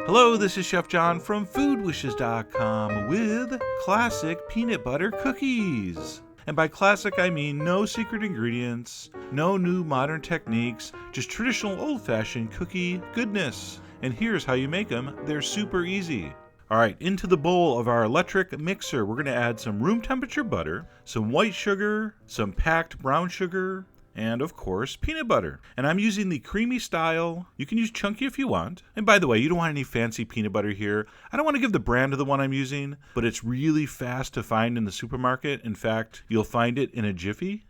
Hello, this is Chef John from foodwishes.com with classic peanut butter cookies. And by classic, I mean no secret ingredients, no new modern techniques, just traditional old-fashioned cookie goodness. And here's how you make them. They're super easy. All right, into the bowl of our electric mixer, we're going to add some room temperature butter, some white sugar, some packed brown sugar, and of course, peanut butter. And I'm using the creamy style. You can use chunky if you want. And by the way, you don't want any fancy peanut butter here. I don't want to give the brand of the one I'm using, but it's really fast to find in the supermarket. In fact, you'll find it in a jiffy.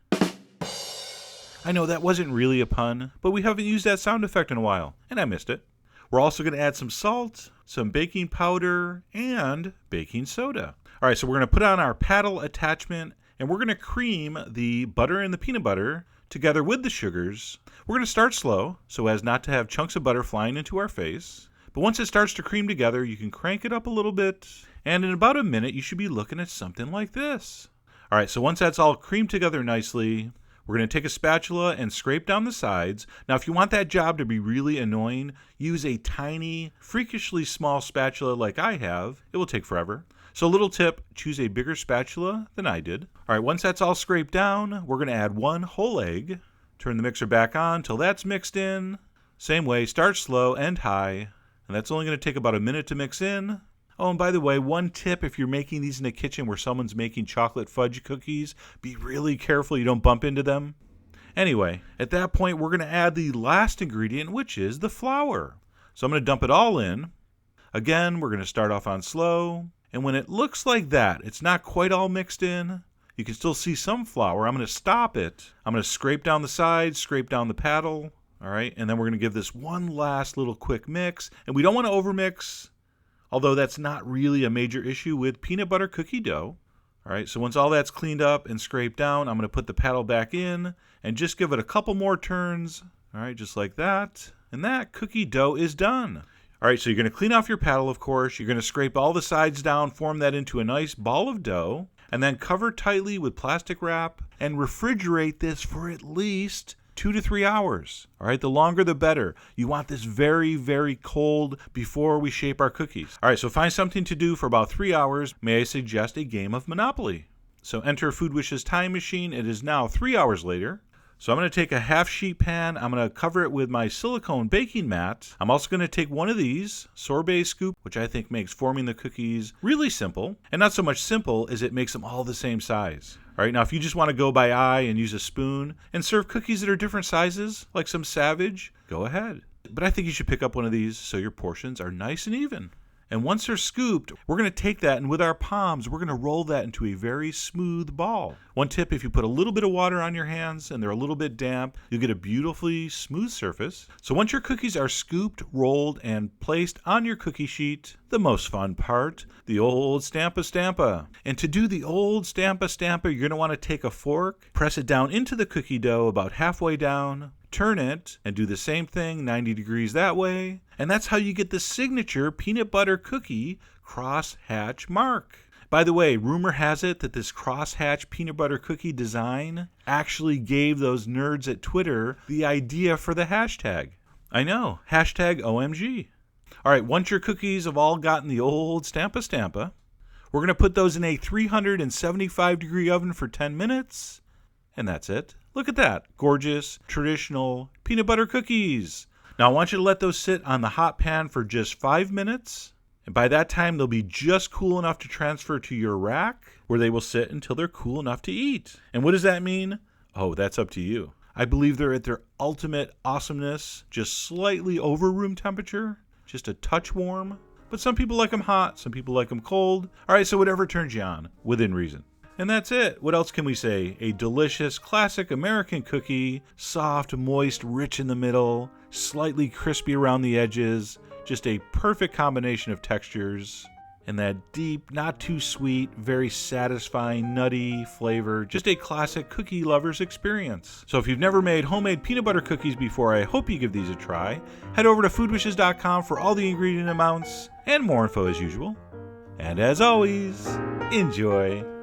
I know that wasn't really a pun, but we haven't used that sound effect in a while, and I missed it. We're also going to add some salt, some baking powder, and baking soda. All right, so we're going to put on our paddle attachment, and we're going to cream the butter and the peanut butter together with the sugars. We're going to start slow so as not to have chunks of butter flying into our face. But once it starts to cream together, you can crank it up a little bit. And in about a minute, you should be looking at something like this. All right, so once that's all creamed together nicely, we're going to take a spatula and scrape down the sides. Now, if you want that job to be really annoying, use a tiny, freakishly small spatula like I have. It will take forever. So a little tip, choose a bigger spatula than I did. All right, once that's all scraped down, we're going to add one whole egg. Turn the mixer back on till that's mixed in. Same way, start slow and high. And that's only going to take about a minute to mix in. Oh, and by the way, one tip if you're making these in a kitchen where someone's making chocolate fudge cookies, be really careful you don't bump into them. Anyway, at that point, we're going to add the last ingredient, which is the flour. So I'm going to dump it all in. Again, we're going to start off on slow. And when it looks like that, it's not quite all mixed in. You can still see some flour. I'm going to stop it. I'm going to scrape down the sides, scrape down the paddle. All right, and then we're going to give this one last little quick mix. And we don't want to overmix, although that's not really a major issue with peanut butter cookie dough. All right, so once all that's cleaned up and scraped down, I'm going to put the paddle back in and just give it a couple more turns. All right, just like that. And that cookie dough is done. All right, so you're going to clean off your paddle, of course. You're going to scrape all the sides down, form that into a nice ball of dough, and then cover tightly with plastic wrap and refrigerate this for at least 2 to 3 hours. All right, the longer the better. You want this very, very cold before we shape our cookies. All right, so find something to do for about 3 hours. May I suggest a game of Monopoly? So enter Food Wishes time machine. It is now 3 hours later. So I'm going to take a half sheet pan. I'm going to cover it with my silicone baking mat. I'm also going to take one of these, sorbet scoop, which I think makes forming the cookies really simple. And not so much simple as it makes them all the same size. All right, now if you just want to go by eye and use a spoon and serve cookies that are different sizes, like some Savage, go ahead. But I think you should pick up one of these so your portions are nice and even. And once they're scooped, we're going to take that and with our palms, we're going to roll that into a very smooth ball. One tip, if you put a little bit of water on your hands and they're a little bit damp, you'll get a beautifully smooth surface. So once your cookies are scooped, rolled, and placed on your cookie sheet, the most fun part, the old Stampa Stampa. And to do the old Stampa Stampa, you're going to want to take a fork, press it down into the cookie dough about halfway down, turn it, and do the same thing 90 degrees that way. And that's how you get the signature peanut butter cookie crosshatch mark. By the way, rumor has it that this crosshatch peanut butter cookie design actually gave those nerds at Twitter the idea for the hashtag. I know, hashtag OMG. All right, once your cookies have all gotten the old Stampa Stampa, we're going to put those in a 375 degree oven for 10 minutes. And that's it. Look at that. Gorgeous, traditional peanut butter cookies. Now I want you to let those sit on the hot pan for just 5 minutes. And by that time, they'll be just cool enough to transfer to your rack where they will sit until they're cool enough to eat. And what does that mean? Oh, that's up to you. I believe they're at their ultimate awesomeness, just slightly over room temperature, just a touch warm. But some people like them hot, some people like them cold. All right, so whatever turns you on, within reason. And that's it. What else can we say? A delicious, classic American cookie, soft, moist, rich in the middle, slightly crispy around the edges, just a perfect combination of textures, and that deep, not too sweet, very satisfying, nutty flavor, just a classic cookie lover's experience. So if you've never made homemade peanut butter cookies before, I hope you give these a try. Head over to foodwishes.com for all the ingredient amounts and more info as usual. And as always, enjoy.